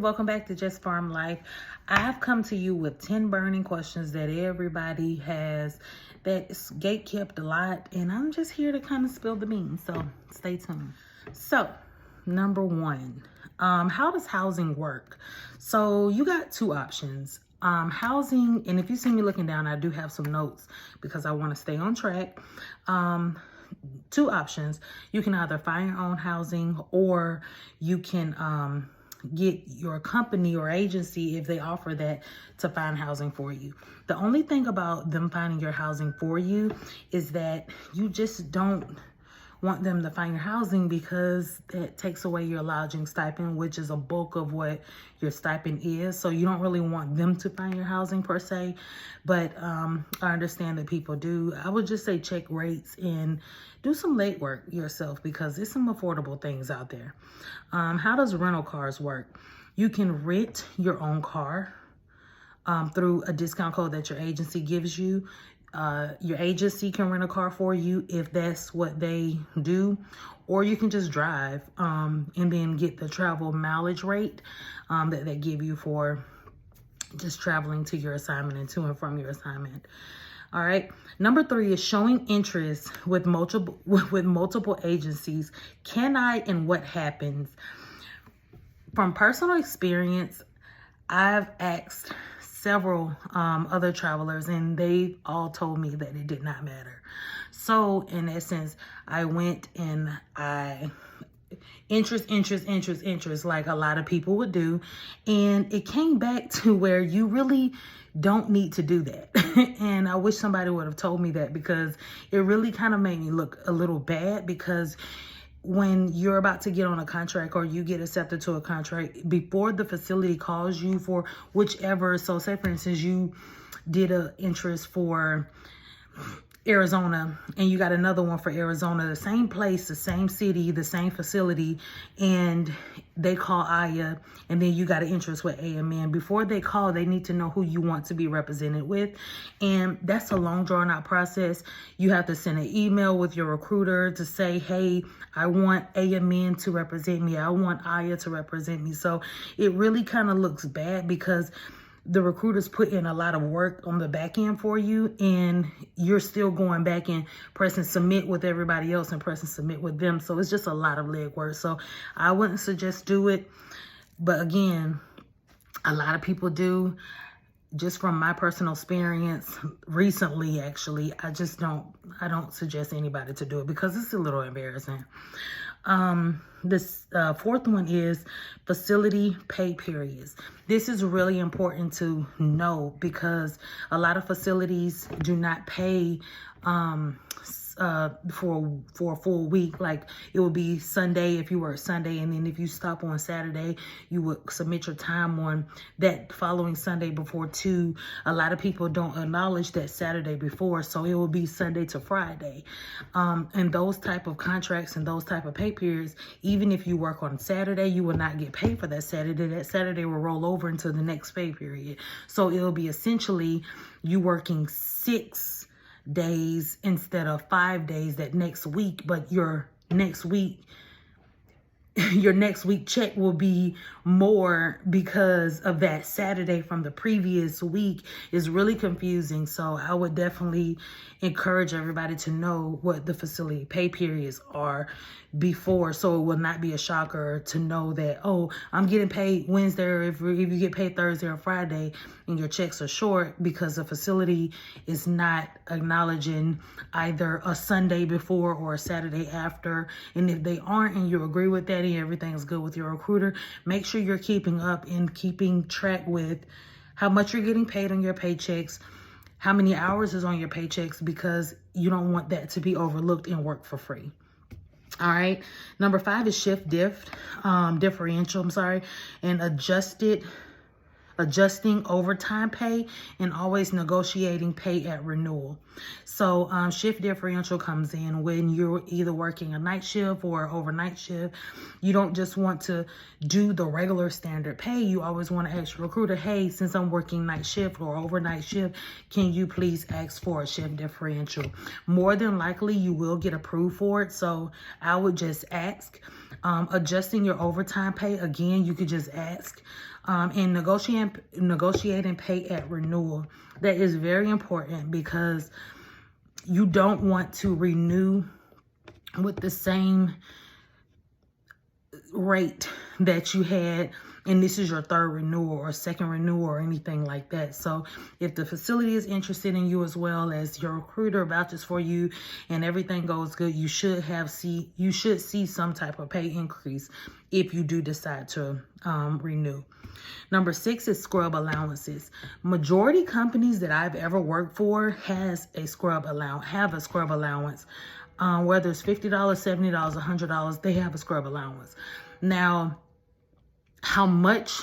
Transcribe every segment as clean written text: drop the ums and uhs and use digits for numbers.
welcome back to Just Farm Life. I have come to you with 10 burning questions that everybody has that's gatekept a lot, and I'm just here to kind of spill the beans, so stay tuned. So, number one, how does housing work? So you got two options. Housing, and if you see me looking down, I do have some notes because I want to stay on track. Two options. You can either find your own housing, or you can get your company or agency, if they offer that, to find housing for you. The only thing about them finding your housing for you is that you just don't want them to find your housing, because that takes away your lodging stipend, which is a bulk of what your stipend is. So you don't really want them to find your housing per se, but I understand that people do. I would just say check rates and do some legwork yourself, because there's some affordable things out there. How does rental cars work? You can rent your own car through a discount code that your agency gives you. Your agency can rent a car for you if that's what they do, or you can just drive and then get the travel mileage rate that they give you for just traveling to your assignment and to and from your assignment. All right. Number 3 is showing interest with multiple agencies. Can I, and what happens? From personal experience, I've asked several other travelers, and they all told me that it did not matter. So in essence, I went and I interest, like a lot of people would do. And it came back to where you really don't need to do that. And I wish somebody would have told me that, because it really kind of made me look a little bad, because when you're about to get on a contract or you get accepted to a contract, before the facility calls you for whichever, so say for instance, you did an interest for Arizona and you got another one for Arizona, the same place, the same city, the same facility, and they call Aya, and then you got an interest with AMN. Before they call, they need to know who you want to be represented with, and that's a long drawn out process. You have to send an email with your recruiter to say, hey, I want AMN to represent me, I want Aya to represent me. So it really kind of looks bad, because the recruiters put in a lot of work on the back end for you, and you're still going back and pressing submit with everybody else and pressing submit with them. So it's just a lot of legwork. So I wouldn't suggest do it. But again, a lot of people do. Just from my personal experience recently, actually, I don't suggest anybody to do it, because it's a little embarrassing. This fourth one is facility pay periods. This is really important to know, because a lot of facilities do not pay for a full week. Like, it would be Sunday if you work Sunday, and then if you stop on Saturday, you would submit your time on that following Sunday before 2. A lot of people don't acknowledge that Saturday before, so it will be Sunday to Friday. And those type of contracts and those type of pay periods, even if you work on Saturday, you will not get paid for that Saturday. That Saturday will roll over into the next pay period. So it'll be essentially you working 6 days instead of 5 days that next week, but your next week check will be more because of that Saturday from the previous week. Is really confusing. So I would definitely encourage everybody to know what the facility pay periods are before, so it will not be a shocker to know that, oh, I'm getting paid Wednesday, or if you get paid Thursday or Friday and your checks are short because the facility is not acknowledging either a Sunday before or a Saturday after. And if they aren't, and you agree with that and everything's good with your recruiter, make sure you're keeping up and keeping track with how much you're getting paid on your paychecks, how many hours is on your paychecks, because you don't want that to be overlooked and work for free. All right. Number 5 is differential, and adjusting overtime pay, and always negotiating pay at renewal. So shift differential comes in when you're either working a night shift or overnight shift. You don't just want to do the regular standard pay. You always want to ask your recruiter, hey, since I'm working night shift or overnight shift, can you please ask for a shift differential? More than likely, you will get approved for it. So I would just ask. Adjusting your overtime pay, again, you could just ask. And negotiating pay at renewal. That is very important because you don't want to renew with the same rate that you had, and this is your third renewal or second renewal or anything like that. So if the facility is interested in you as well as your recruiter vouches for you and everything goes good, you should see some type of pay increase if you do decide to renew. Number 6 is scrub allowances. Majority companies that I've ever worked for have a scrub allowance. Whether it's $50, $70, $100, they have a scrub allowance. Now, how much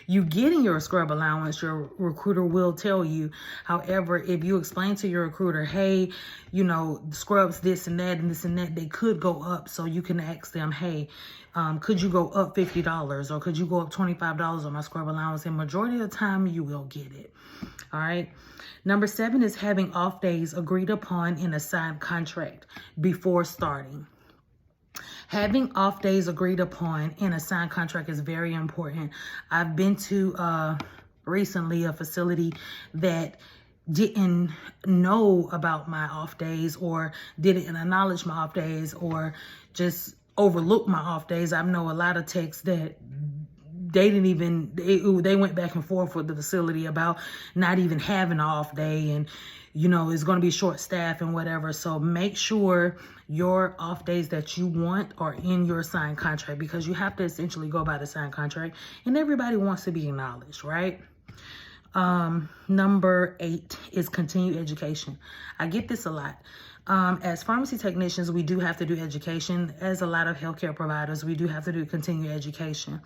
you get in your scrub allowance, your recruiter will tell you. However, if you explain to your recruiter, hey, you know, scrubs this and that and this and that, they could go up. So you can ask them, hey, could you go up $50 or could you go up $25 on my scrub allowance? And majority of the time you will get it. All right. Number 7 is having off days agreed upon in a signed contract before starting. Having off days agreed upon in a signed contract is very important. I've been to recently a facility that didn't know about my off days or didn't acknowledge my off days or just overlooked my off days. I know a lot of techs that they went back and forth with the facility about not even having an off day, and you know, it's going to be short staff and whatever. So make sure your off days that you want are in your signed contract, because you have to essentially go by the signed contract, and everybody wants to be acknowledged, right? Number 8 is continued education. I get this a lot. As pharmacy technicians, we do have to do education. As a lot of healthcare providers, we do have to do continued education.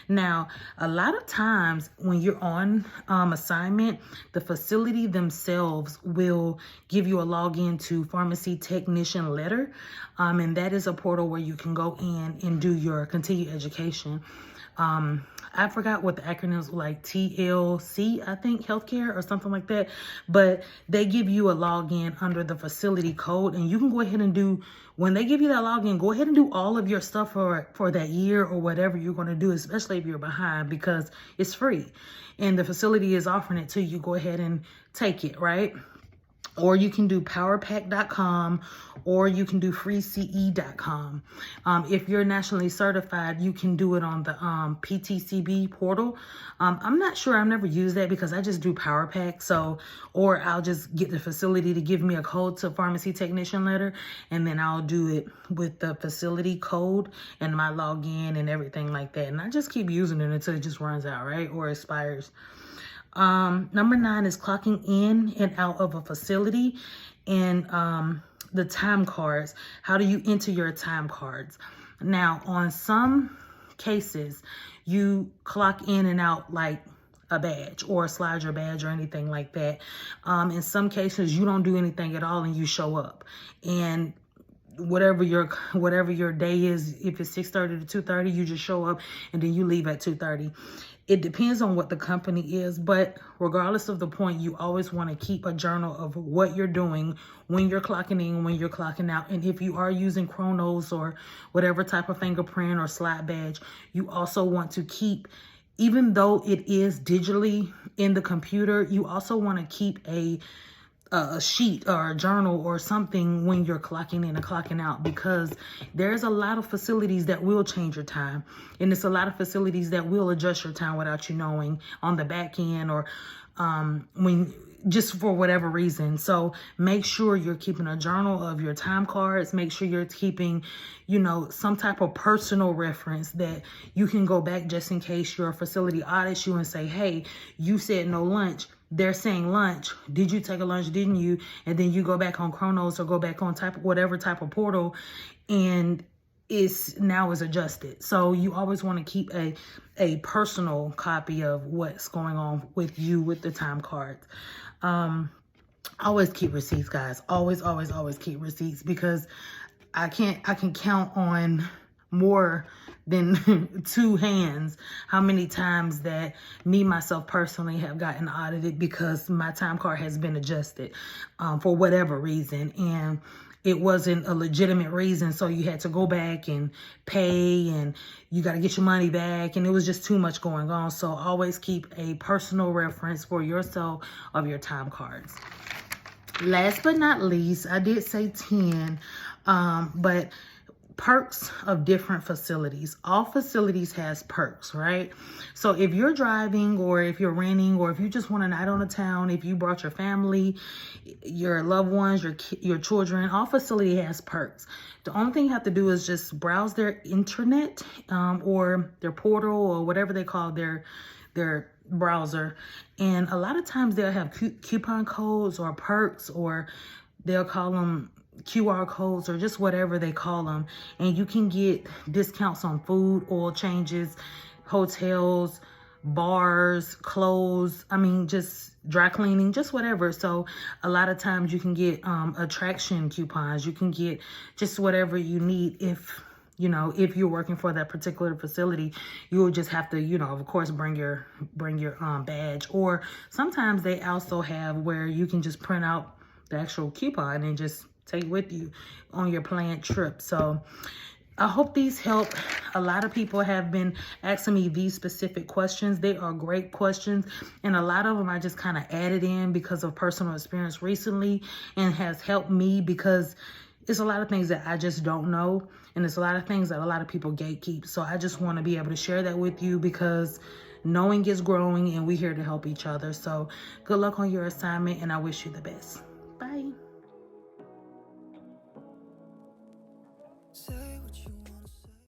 Now, a lot of times when you're on assignment, the facility themselves will give you a login to Pharmacy Technician Letter. And that is a portal where you can go in and do your continued education. I forgot what the acronyms were, like TLC, I think, healthcare or something like that. But they give you a login under the facility code, and you can go ahead and do, when they give you that login, go ahead and do all of your stuff for that year or whatever you're going to do, especially if you're behind, because it's free and the facility is offering it to you. Go ahead and take it, right? Or you can do powerpack.com, or you can do freece.com. If you're nationally certified, you can do it on the PTCB portal. I'm not sure. I've never used that because I just do PowerPack. So, or I'll just get the facility to give me a code to Pharmacy Technician Letter, and then I'll do it with the facility code and my login and everything like that. And I just keep using it until it just runs out, right? Or expires. Number 9 is clocking in and out of a facility, and the time cards. How do you enter your time cards? Now, on some cases, you clock in and out like a badge or slide your badge or anything like that. In some cases, you don't do anything at all and you show up, and whatever your day is, if it's 6:30 to 2:30, you just show up and then you leave at 2:30. It depends on what the company is, but regardless of the point, you always want to keep a journal of what you're doing when you're clocking in, when you're clocking out. And if you are using Chronos or whatever type of fingerprint or slide badge, you also want to keep, even though it is digitally in the computer, you also want to keep a sheet or a journal or something when you're clocking in and clocking out, because there's a lot of facilities that will change your time, and it's a lot of facilities that will adjust your time without you knowing on the back end, or when just for whatever reason. So make sure you're keeping a journal of your time cards. Make sure you're keeping, you know, some type of personal reference that you can go back just in case your facility audits you and say, hey, you said no lunch. They're saying lunch. Did you take a lunch? Didn't you? And then you go back on Chronos or go back on whatever type of portal, and it's now is adjusted. So you always want to keep a personal copy of what's going on with you with the time cards. Always keep receipts, guys. Always keep receipts, because I can count on more than 2 hands how many times that myself personally have gotten audited because my time card has been adjusted for whatever reason. And it wasn't a legitimate reason, so you had to go back and pay, and you got to get your money back, and it was just too much going on. So always keep a personal reference for yourself of your time cards. Last but not least, I did say 10, but perks of different facilities. All facilities has perks, right? So if you're driving, or if you're renting, or if you just want a night on the town, if you brought your family, your loved ones, your children, all facility has perks. The only thing you have to do is just browse their internet, or their portal, or whatever they call their browser, and a lot of times they'll have coupon codes or perks, or they'll call them QR codes, or just whatever they call them, and you can get discounts on food, oil changes, hotels, bars, clothes, I mean, just dry cleaning, just whatever. So a lot of times you can get attraction coupons, you can get just whatever you need. If you're working for that particular facility, you will just have to, of course, bring your badge. Or sometimes they also have where you can just print out the actual coupon and just take with you on your planned trip. So I hope these help. A lot of people have been asking me these specific questions. They are great questions, and a lot of them I just kind of added in because of personal experience recently, and has helped me because it's a lot of things that I just don't know, and it's a lot of things that a lot of people gatekeep. So I just want to be able to share that with you, because knowing is growing, and we're here to help each other. So good luck on your assignment, and I wish you the best.